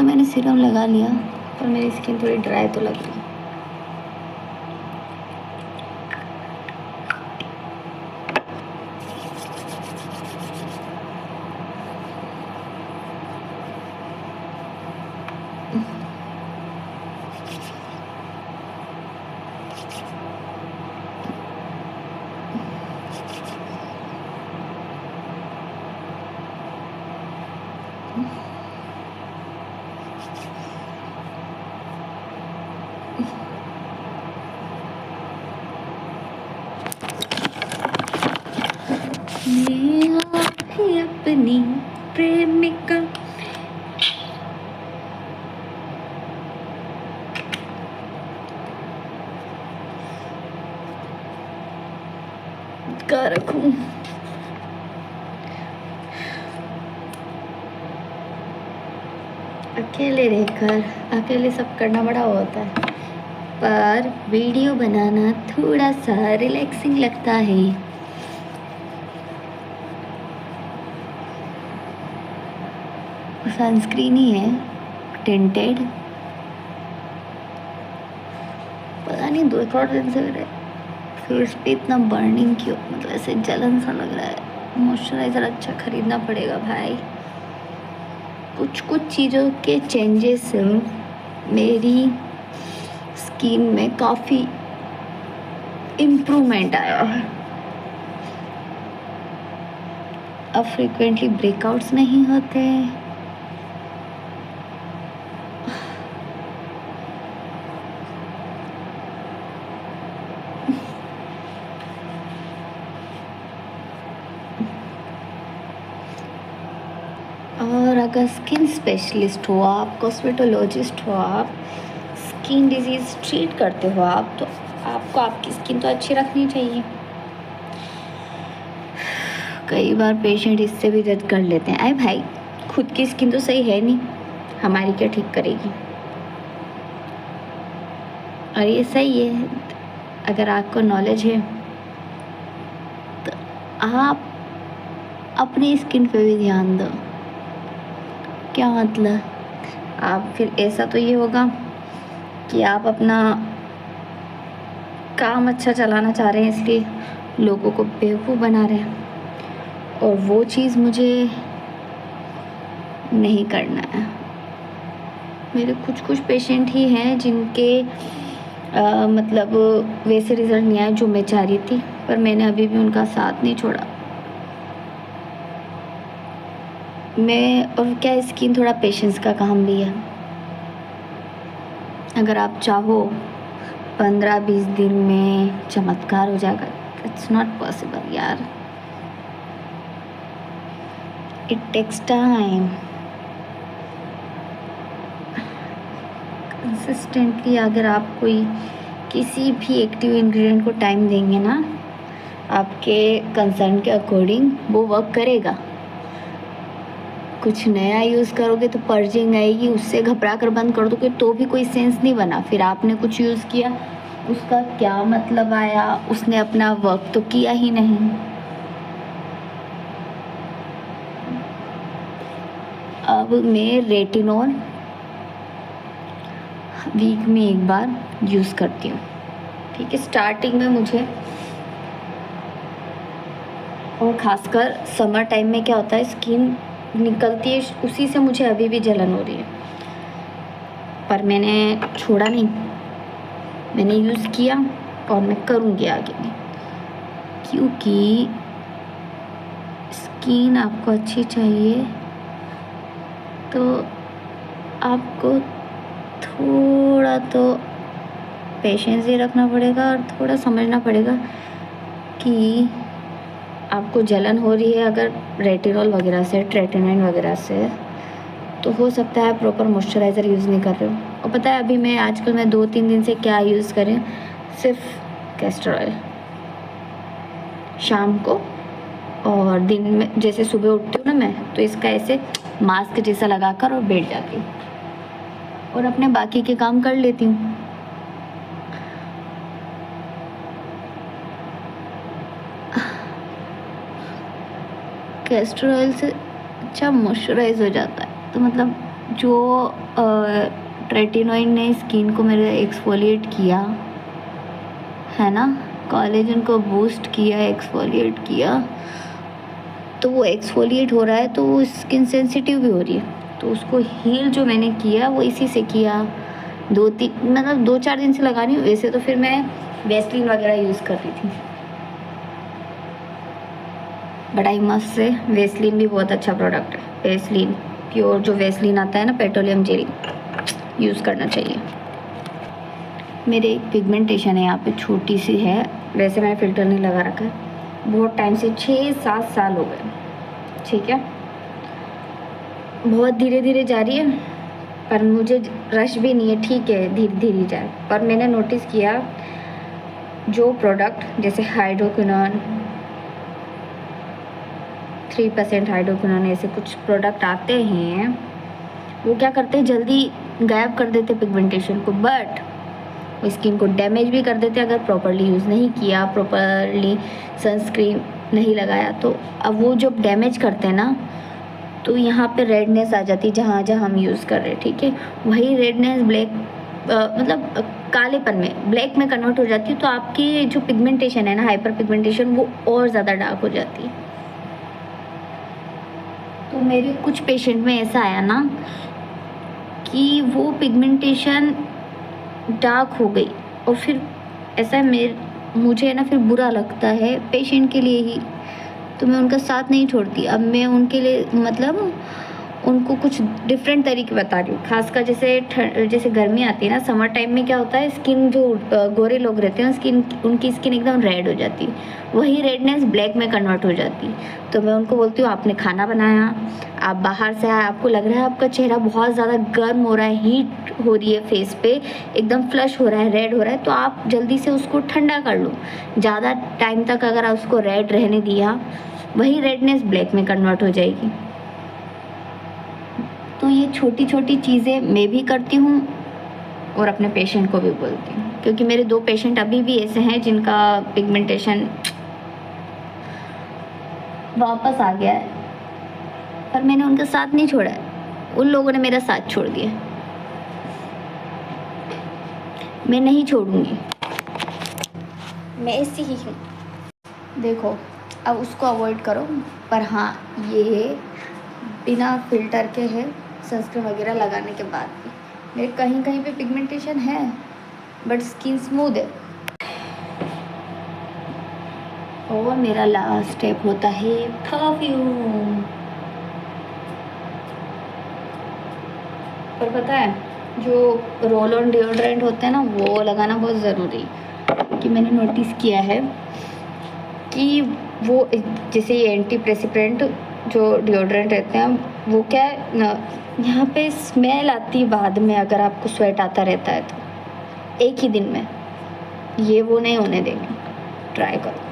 तो मैंने सीरम लगा लिया, पर मेरी स्किन थोड़ी ड्राई तो लग रही है। अपनी प्रेमिका का रखूं। अकेले रहकर अकेले सब करना बड़ा होता है, पर वीडियो बनाना थोड़ा सा रिलैक्सिंग लगता है। सनस्क्रीन ही है, टिंटेड। पता नहीं 2-3 दिन से मेरे फेस पे इतना बर्निंग क्यों, मतलब ऐसे जलन सा लग रहा है। मॉइस्चराइज़र अच्छा खरीदना पड़ेगा भाई। कुछ कुछ चीज़ों के चेंजेस से मेरी स्किन में काफ़ी इम्प्रूवमेंट आया है। अब फ्रिक्वेंटली ब्रेकआउट्स नहीं होते। और अगर स्किन स्पेशलिस्ट हो आप, कॉस्मेटोलॉजिस्ट हो आप, स्किन डिजीज़ ट्रीट करते हो आप, तो आपको आपकी स्किन तो अच्छी रखनी चाहिए। कई बार पेशेंट इससे भी जज कर लेते हैं, अरे भाई खुद की स्किन तो सही है नहीं, हमारी क्या ठीक करेगी। और ये सही है, अगर आपको नॉलेज है तो आप अपनी स्किन पे भी ध्यान दो। क्या मतलब, आप फिर ऐसा तो ये होगा कि आप अपना काम अच्छा चलाना चाह रहे हैं, इसलिए लोगों को बेवकूफ़ बना रहे हैं, और वो चीज़ मुझे नहीं करना है। मेरे कुछ पेशेंट ही हैं जिनके मतलब वैसे रिज़ल्ट नहीं आए जो मैं चाह रही थी, पर मैंने अभी भी उनका साथ नहीं छोड़ा। और क्या, स्किन थोड़ा पेशेंस का काम भी है। अगर आप चाहो 15-20 दिन में चमत्कार हो जाएगा, इट्स नॉट पॉसिबल यार, इट टेक्स टाइम। कंसिस्टेंटली अगर आप कोई किसी भी एक्टिव इंग्रेडिएंट को टाइम देंगे ना, आपके कंसर्न के अकॉर्डिंग वो वर्क करेगा। कुछ नया यूज़ करोगे तो पर्जिंग आएगी, उससे घबरा कर बंद कर दोगे तो भी कोई सेंस नहीं बना। फिर आपने कुछ यूज़ किया, उसका क्या मतलब आया, उसने अपना वर्क तो किया ही नहीं। अब मैं रेटिनॉल वीक में एक बार यूज़ करती हूँ, ठीक है। स्टार्टिंग में मुझे, और ख़ासकर समर टाइम में क्या होता है, स्किन निकलती है, उसी से मुझे अभी भी जलन हो रही है, पर मैंने छोड़ा नहीं, मैंने यूज़ किया और मैं करूँगी आगे भी, क्योंकि स्किन आपको अच्छी चाहिए तो आपको थोड़ा तो पेशेंस ही रखना पड़ेगा, और थोड़ा समझना पड़ेगा कि आपको जलन हो रही है अगर रेटिनॉल वगैरह से, ट्रेटिनॉइन वगैरह से, तो हो सकता है प्रॉपर मॉइस्चराइज़र यूज़ नहीं कर रहे हो। और पता है अभी मैं आजकल 2-3 दिन से क्या यूज़ कर रही हूँ, सिर्फ कैस्टर ऑयल शाम को, और दिन में जैसे सुबह उठती हूँ ना मैं, तो इसका ऐसे मास्क जैसा लगा कर और बैठ जाती हूँ, और अपने बाकी के काम कर लेती हूँ। कैस्टर ऑयल से अच्छा मॉइस्चराइज हो जाता है, तो मतलब जो ट्रेटिनोइड ने स्किन को मेरे एक्सफोलिएट किया है ना, कोलेजन को बूस्ट किया, एक्सफोलिएट किया, तो वो एक्सफोलिएट हो रहा है तो वो स्किन सेंसिटिव भी हो रही है। तो उसको हील जो मैंने किया वो इसी से किया। 2-4 दिन से लगा रही हूँ। वैसे तो फिर मैं वेस्लिन वगैरह यूज़ कर रही थी, but I must say Vaseline भी बहुत अच्छा प्रोडक्ट है। वेस्लिन प्योर जो वेस्लिन आता है ना, पेट्रोलियम जेल, यूज़ करना चाहिए। मेरे एक पिगमेंटेशन है यहाँ पे, छोटी सी है, वैसे मैंने फ़िल्टर नहीं लगा रखा है बहुत टाइम से, 6-7 साल हो गए, ठीक है। बहुत धीरे धीरे जा रही है, पर मुझे रश भी नहीं है, ठीक है, धीरे धीरे जाए। पर मैंने नोटिस किया जो प्रोडक्ट जैसे हाइड्रोक्विनोन, 3% हाइड्रोक्विनोन, ऐसे कुछ प्रोडक्ट आते हैं, वो क्या करते हैं, जल्दी गायब कर देते पिगमेंटेशन को, बट वो स्किन को डैमेज भी कर देते अगर प्रॉपरली यूज़ नहीं किया, प्रॉपरली सनस्क्रीन नहीं लगाया तो। अब वो जब डैमेज करते हैं ना, तो यहाँ पे रेडनेस आ जाती है जहाँ जहाँ हम यूज़ कर रहे हैं, ठीक है। वही रेडनेस ब्लैक मतलब कालेपन में, ब्लैक में कन्वर्ट हो जाती है, तो आपकी जो पिगमेंटेशन है ना, हाइपर पिगमेंटेशन, वो और ज़्यादा डार्क हो जाती है। तो मेरे कुछ पेशेंट में ऐसा आया ना कि वो पिगमेंटेशन डार्क हो गई, और फिर ऐसा मुझे ना फिर बुरा लगता है पेशेंट के लिए ही, तो मैं उनका साथ नहीं छोड़ती। अब मैं उनके लिए मतलब उनको कुछ डिफरेंट तरीके बता रही हूँ। खासकर जैसे गर्मी आती है ना, समर टाइम में क्या होता है, स्किन जो गोरे लोग रहते हैं उनकी स्किन एकदम रेड हो जाती है, वही रेडनेस ब्लैक में कन्वर्ट हो जाती है। तो मैं उनको बोलती हूँ, आपने खाना बनाया, आप बाहर से आए, आपको लग रहा है आपका चेहरा बहुत ज़्यादा गर्म हो रहा है, हीट हो रही है फेस पे, एकदम फ्लश हो रहा है, रेड हो रहा है, तो आप जल्दी से उसको ठंडा कर लो। ज़्यादा टाइम तक अगर आप उसको रेड रहने दिया, वही रेडनेस ब्लैक में कन्वर्ट हो जाएगी। तो ये छोटी छोटी चीज़ें मैं भी करती हूँ और अपने पेशेंट को भी बोलती हूँ, क्योंकि मेरे 2 पेशेंट अभी भी ऐसे हैं जिनका पिगमेंटेशन वापस आ गया है, पर मैंने उनका साथ नहीं छोड़ा है, उन लोगों ने मेरा साथ छोड़ दिया। मैं नहीं छोड़ूंगी, मैं ऐसी ही हूँ। देखो, अब उसको अवॉइड करो, पर हाँ, ये बिना फिल्टर के है, सनस्क्रीन वगैरह लगाने के बाद भी मेरे कहीं कहीं पे पिगमेंटेशन है, बट स्किन स्मूथ है। और मेरा लास्ट स्टेप होता है परफ्यूम। पर पता है, जो रोल ऑन डिओड्रेंट होते हैं ना, वो लगाना बहुत ज़रूरी है, कि मैंने नोटिस किया है कि वो जैसे ये एंटी प्रेसिपिडेंट जो डिओड्रेंट रहते हैं, वो क्या है ना, यहाँ पे स्मेल आती है बाद में, अगर आपको स्वेट आता रहता है तो एक ही दिन में, ये वो नहीं होने देंगे, ट्राई करो।